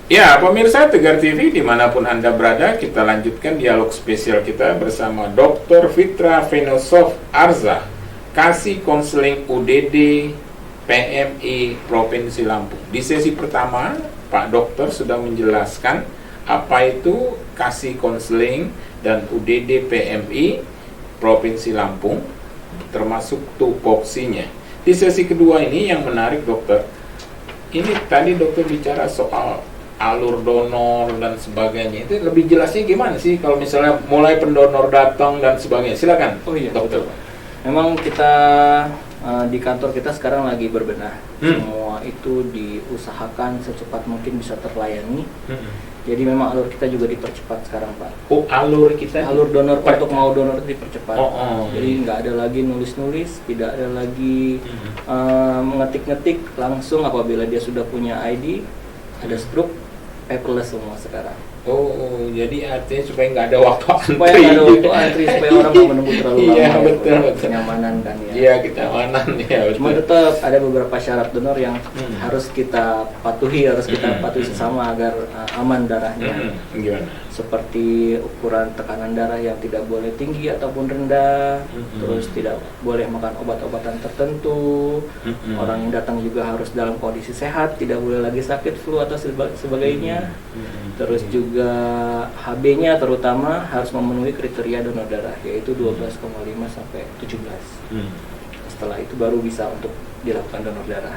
Ya, pemirsa Tegar TV dimanapun Anda berada, kita lanjutkan dialog spesial kita bersama Dr. Fitra Venosof Arza, Kasih Konseling UDD PMI Provinsi Lampung. Di sesi pertama, Pak Dokter sudah menjelaskan apa itu Kasih Konseling dan UDD PMI Provinsi Lampung, termasuk tupoksinya. Di sesi kedua ini yang menarik, Dokter, ini tadi Dokter bicara soal alur donor dan sebagainya, itu lebih jelasnya gimana sih kalau misalnya mulai pendonor datang dan sebagainya? Silakan. Oh iya, Dokter. betul. Memang kita di kantor kita sekarang lagi berbenah. Semua itu diusahakan secepat mungkin bisa terlayani. Jadi memang alur kita juga dipercepat sekarang, Pak. Oh, alur kita? Alur donor untuk mau donor itu dipercepat. Jadi nggak ada lagi nulis-nulis, tidak ada lagi mengetik-ngetik, langsung apabila dia sudah punya ID, ada struk, paperless semua sekarang. Oh, jadi artinya supaya nggak ada waktu antri. Supaya nggak ada waktu antri, supaya orang nggak menunggu terlalu lama. Iya, betul. Kenyamanan kan ya. Iya, kenyamanan ya. Cuma tetap ada beberapa syarat donor yang harus kita patuhi, patuhi sesama agar aman darahnya. Gimana? Seperti ukuran tekanan darah yang tidak boleh tinggi ataupun rendah, terus tidak boleh makan obat-obatan tertentu. Orang yang datang juga harus dalam kondisi sehat, tidak boleh lagi sakit flu atau sebagainya. Terus juga HB-nya terutama harus memenuhi kriteria donor darah, yaitu 12,5 sampai 17. Setelah itu baru bisa untuk dilakukan donor darah.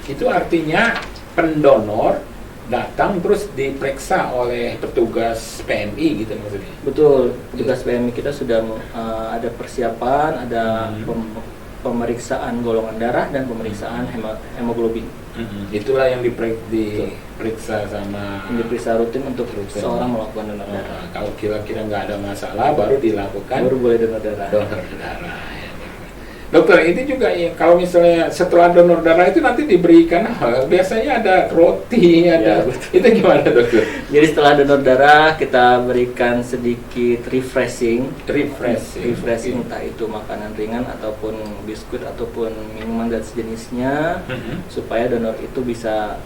Itu artinya pendonor datang terus diperiksa oleh petugas PMI gitu maksudnya? Betul, petugas PMI kita sudah ada persiapan, ada pemeriksaan golongan darah dan pemeriksaan hemoglobin. Itulah yang diperiksa sama diperiksa rutin untuk seorang melakukan donor darah. Kalau kira-kira nggak ada masalah baru dilakukan, baru boleh donor darah. Dokter, itu juga ya, kalau misalnya setelah donor darah itu nanti diberikan biasanya ada roti, ada itu gimana, Dokter? Jadi setelah donor darah kita berikan sedikit refreshing, entah itu makanan ringan ataupun biskuit ataupun minuman dan sejenisnya, supaya donor itu bisa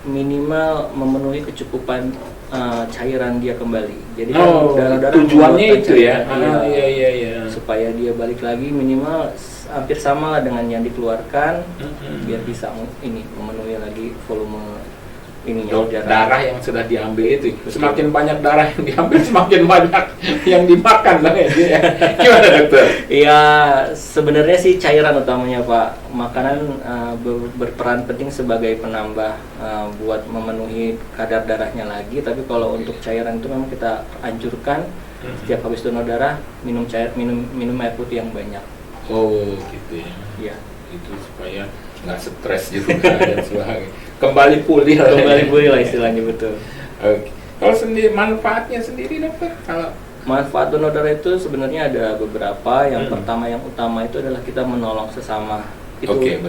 minimal memenuhi kecukupan cairan dia kembali. Jadi darah tujuannya itu ya. Iya. Supaya dia balik lagi minimal hampir sama lah dengan yang dikeluarkan, biar bisa memenuhi lagi volume darah yang sudah diambil itu. Semakin banyak darah yang diambil, semakin banyak yang dimakan lah ya. Gimana, Dokter? Iya, sebenarnya sih cairan utamanya, Pak. Makanan berperan penting sebagai penambah buat memenuhi kadar darahnya lagi. Tapi kalau untuk cairan itu memang kita anjurkan setiap habis donor darah minum air putih yang banyak. Oh, gitu ya. Iya. Itu supaya nggak stres juga dan sebagainya. Kembali pulih lah istilahnya, betul. Oke. Kalau manfaatnya sendiri, Dokter? Kalau manfaat donor darah itu sebenarnya ada beberapa. Yang pertama, yang utama itu adalah kita menolong sesama.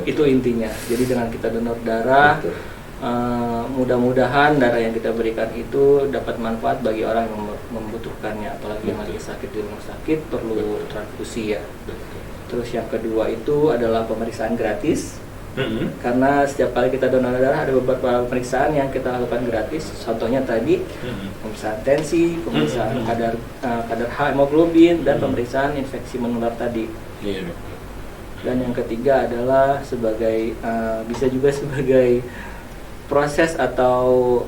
Itu intinya. Jadi dengan kita donor darah, mudah-mudahan darah yang kita berikan itu dapat manfaat bagi orang yang membutuhkannya, apalagi yang lagi sakit di rumah sakit perlu transfusi ya. Terus yang kedua itu adalah pemeriksaan gratis. Karena setiap kali kita donor darah ada beberapa pemeriksaan yang kita lakukan gratis. Contohnya tadi pemeriksaan tensi, pemeriksaan kadar hemoglobin, dan pemeriksaan infeksi menular tadi. Dan yang ketiga adalah bisa juga sebagai proses atau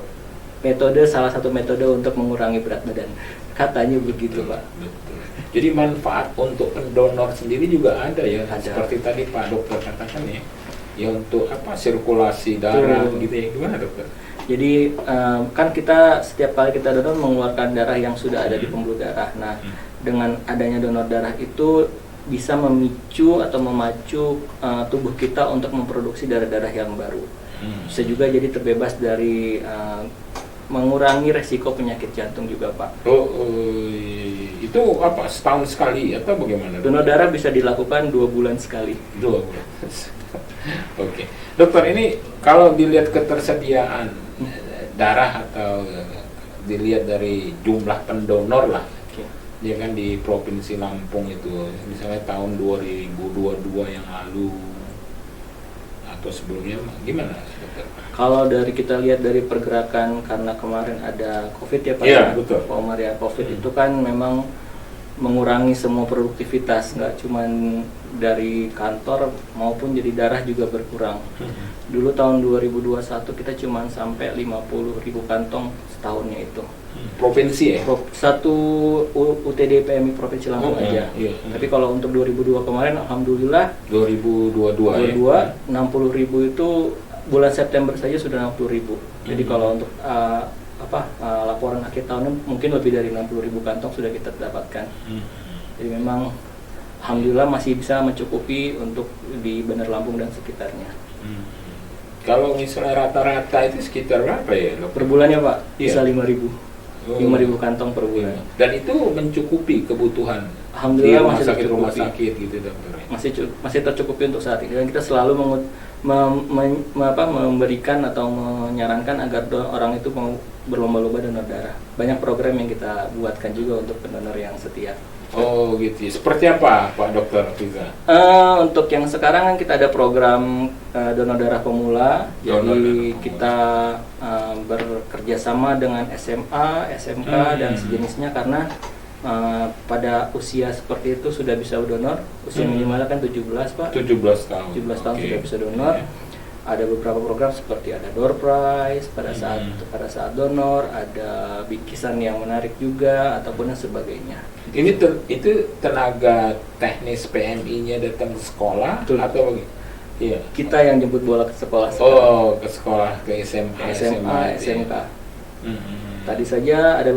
salah satu metode untuk mengurangi berat badan. Katanya begitu, Pak. Jadi manfaat untuk pendonor sendiri juga ada ya. Seperti tadi Pak Dokter katakan ya. Ya untuk sirkulasi darah gitu ya. Gimana, Dokter? Jadi kan kita setiap kali kita donor mengeluarkan darah yang sudah ada di pembuluh darah. Nah, dengan adanya donor darah itu bisa memicu atau memacu tubuh kita untuk memproduksi darah-darah yang baru. Bisa juga jadi terbebas dari mengurangi resiko penyakit jantung juga, Pak. Itu setahun sekali atau bagaimana? Donor darah bisa dilakukan 2 bulan sekali. 2 bulan. Oke. Dokter, ini kalau dilihat ketersediaan darah atau dilihat dari jumlah pendonor lah, ya kan di Provinsi Lampung itu, misalnya tahun 2022 yang lalu atau sebelumnya, gimana, Dokter? Kalau dari kita lihat dari pergerakan karena kemarin ada COVID ya Pak, Iya, betul. Pak Umar ya, COVID itu kan memang mengurangi semua produktivitas, nggak cuman dari kantor maupun jadi darah juga berkurang. Dulu tahun 2021 kita cuman sampai 50.000 kantong setahunnya itu. Provinsi ya? Satu UTD PMI Provinsi Lampung aja. Iya. Tapi kalau untuk 2002 kemarin, alhamdulillah 2022 ya? 60.000 itu bulan September saja sudah 60.000. Jadi kalau untuk laporan akhir tahunnya mungkin lebih dari 60.000 kantong sudah kita dapatkan. Jadi memang alhamdulillah masih bisa mencukupi untuk di Bandar Lampung dan sekitarnya. Kalau misalnya rata-rata itu sekitar berapa ya, Dok? Per bulannya Pak, Iya. bisa 5.000. Oh. 5.000 kantong per bulan. Dan itu mencukupi kebutuhan Alhamdulillah di masih tercukupi. rumah sakit gitu, Dokter. Masih tercukupi untuk saat ini, dan kita selalu memberikan atau menyarankan agar orang itu mau berlomba-lomba donor darah. Banyak program yang kita buatkan juga untuk pendonor yang setia. Oh gitu. Seperti apa Pak Dokter Fiza? Untuk yang sekarang kan kita ada program donor darah pemula. Donor darah Jadi pemula. kita bekerja sama dengan SMA, SMK dan sejenisnya, karena pada usia seperti itu sudah bisa donor. Usia minimalnya kan 17 Pak. 17 tahun. 17 tahun Oke. sudah bisa donor. Iya. Ada beberapa program seperti ada door prize pada saat donor, ada bingkisan yang menarik juga ataupun yang sebagainya. Ini itu tenaga teknis PMI-nya datang ke sekolah Betul. atau bagaimana? Iya. Kita yang jemput bola ke sekolah Oh, ke sekolah, ke SMA, SMA, gitu ya. SMK. Tadi saja ada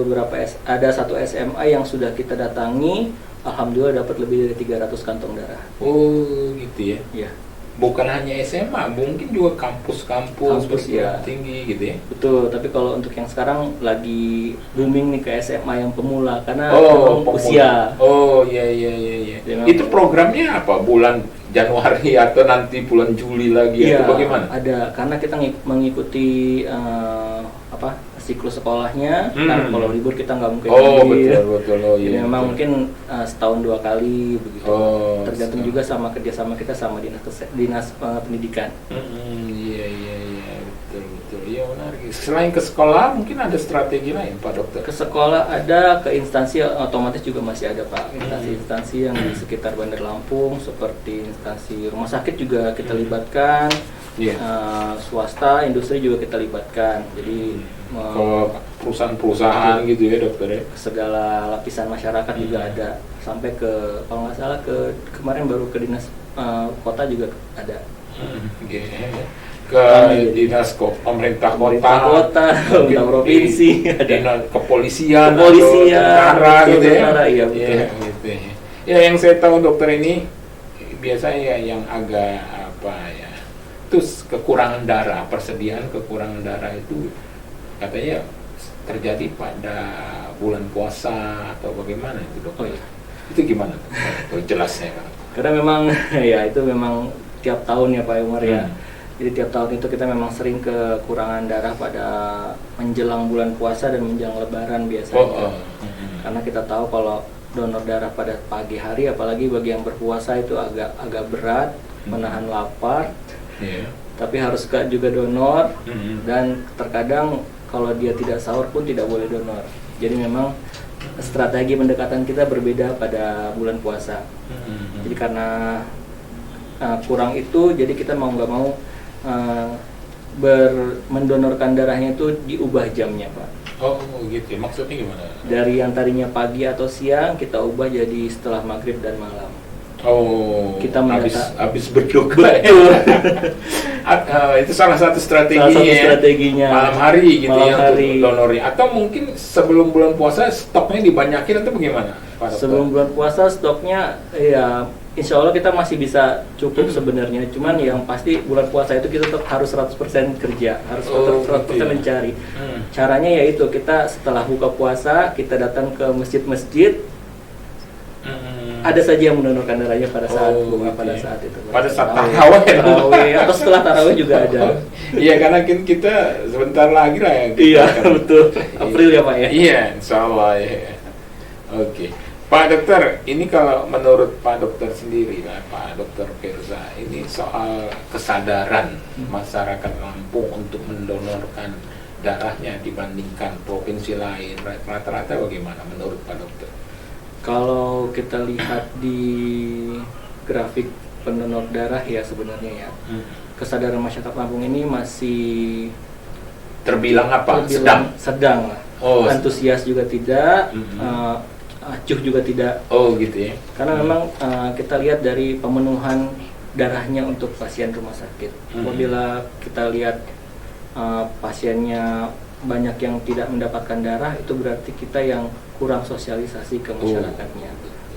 ada satu SMA yang sudah kita datangi, alhamdulillah dapat lebih dari 300 kantong darah. Oh, gitu ya. Iya. Bukan hanya SMA, mungkin juga kampus-kampus Kampus, perguruan ya. tinggi gitu ya. Betul, tapi kalau untuk yang sekarang lagi booming nih ke SMA yang pemula karena Oh, memang pemula. usia. Oh, iya. Dia memang- Itu programnya apa? Bulan Januari atau nanti bulan Juli lagi Iya, atau bagaimana? ada, karena kita mengikuti siklus sekolahnya. Karena kalau libur kita nggak mungkin Oh, libur. betul. Oh, Jadi iya. memang betul. mungkin setahun 2 kali begitu. Oh, Tergantung juga sama kerjasama kita sama dinas pendidikan. Iya, betul. Iya, menarik. Selain ke sekolah, mungkin ada strategi lain, Pak Dokter. Ke sekolah ada, ke instansi otomatis juga masih ada Pak. Instansi yang di sekitar Bandar Lampung seperti instansi rumah sakit juga kita libatkan. Iya. Swasta, industri juga kita libatkan. Jadi Ke perusahaan-perusahaan gitu ya, Dokter ya. segala lapisan masyarakat juga ada, sampai ke, kalau nggak salah, kemarin baru ke dinas kota juga ada. Iya. Ke dinas pemerintah Pemerintah kota, kota, pemerintah provinsi, ada. dinas kepolisian, Kepolisian, atau tentara betul, gitu ya. tentara, iya, betul. Iya, gitu ya. Ya, yang saya tahu Dokter ini biasanya yang agak terus kekurangan darah, persediaan kekurangan darah itu katanya terjadi pada bulan puasa atau bagaimana itu, Dok? Oh iya. Itu gimana? Tuh, jelasnya kan. Karena memang ya itu memang tiap tahun ya Pak Umar ya. Jadi tiap tahun itu kita memang sering kekurangan darah pada menjelang bulan puasa dan menjelang lebaran biasanya. Karena kita tahu kalau donor darah pada pagi hari, apalagi bagi yang berpuasa, itu agak berat, menahan lapar. Iya. Tapi harus juga donor, dan terkadang kalau dia tidak sahur pun tidak boleh donor. Jadi memang strategi pendekatan kita berbeda pada bulan puasa. Jadi karena kurang itu, jadi kita mau nggak mau mendonorkan darahnya itu diubah jamnya Pak. Oh gitu, maksudnya gimana? Dari yang tadinya pagi atau siang kita ubah jadi setelah maghrib dan malam. Oh, Kita habis berdoa. Itu salah satu strateginya. Salah satu strateginya. Malam hari gitu Malam ya hari. untuk donornya. Atau mungkin sebelum bulan puasa stoknya dibanyakin atau bagaimana, Pak Dokter? Sebelum bulan puasa stoknya ya insya Allah kita masih bisa cukup sebenarnya. Cuman yang pasti bulan puasa itu kita tetap harus 100% kerja, harus 100% gitu ya. mencari. Caranya yaitu kita setelah buka puasa kita datang ke masjid-masjid. Ada saja yang mendonorkan darahnya pada saat buka, pada gitu ya. saat itu. Pada saat tarawih. Atau setelah tarawih juga ada. Iya, karena kita sebentar lagi lah ya. Iya, betul. April ya Pak ya. Iya, insya Allah ya. Oke. Pak Dokter, ini kalau menurut Pak Dokter sendiri lah, Pak Dokter Firza, ini soal kesadaran masyarakat Lampung untuk mendonorkan darahnya dibandingkan provinsi lain, rata-rata bagaimana menurut Pak Dokter? Kalau kita lihat di grafik pendonor darah ya sebenarnya ya, kesadaran masyarakat Lampung ini masih Terbilang apa? sedang lah. Oh, Antusias juga tidak, acuh juga tidak. oh gitu ya. Karena memang kita lihat dari pemenuhan darahnya untuk pasien rumah sakit. Apabila kita lihat pasiennya banyak yang tidak mendapatkan darah, itu berarti kita yang kurang sosialisasi ke masyarakatnya.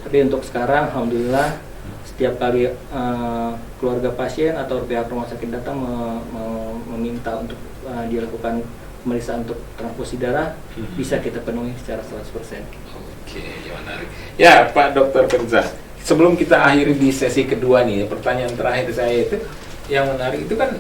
Tapi untuk sekarang, alhamdulillah, setiap kali keluarga pasien atau pihak rumah sakit datang meminta untuk dilakukan pemeriksaan untuk transfusi darah, bisa kita penuhi secara 100%. Oke, menarik. Ya, Pak Dokter Firza, sebelum kita akhiri di sesi kedua nih, pertanyaan terakhir saya itu, yang menarik itu kan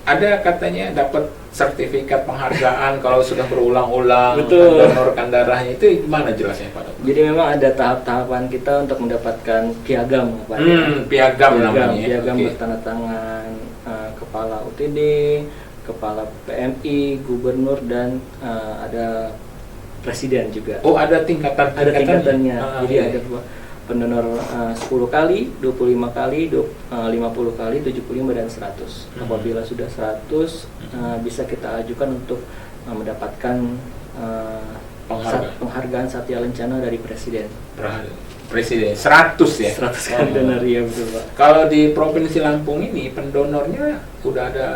ada katanya dapat sertifikat penghargaan kalau sudah berulang-ulang mendonorkan darahnya, itu gimana jelasnya Pak Dokter? Jadi memang ada tahap-tahapan kita untuk mendapatkan piagam, Pak. Piagam namanya. Piagam bertanda tangan kepala UTD, kepala PMI, gubernur, dan ada presiden juga. Oh, ada tingkatannya. Jadi ada pendonor 10 kali, 25 kali, 50 kali, 75 dan 100. Apabila sudah 100 bisa kita ajukan untuk mendapatkan penghargaan Satya Lencana dari presiden. Presiden 100 ya. 100 kali donor, ya betul, Pak. Kalau di Provinsi Lampung ini pendonornya udah ada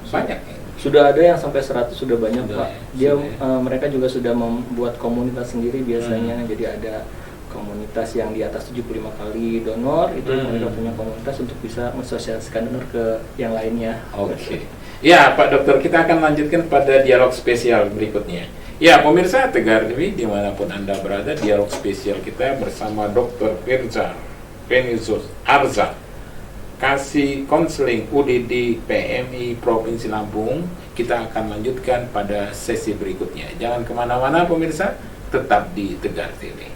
banyak ya? Sudah ada yang sampai 100, sudah banyak, Sudah, Pak. ya. Mereka juga sudah membuat komunitas sendiri biasanya. Jadi ada komunitas yang di atas 75 kali donor, itu mereka punya komunitas untuk bisa mensosialisasikan donor ke yang lainnya. Oke. Ya, Pak Dokter, kita akan lanjutkan pada dialog spesial berikutnya. Ya, pemirsa Tegar TV dimanapun Anda berada, dialog spesial kita bersama Dr. Firza Venisius Arza, Kasih Konseling UDD PMI Provinsi Lampung. Kita akan lanjutkan pada sesi berikutnya. Jangan kemana-mana pemirsa, tetap di Tegar TV.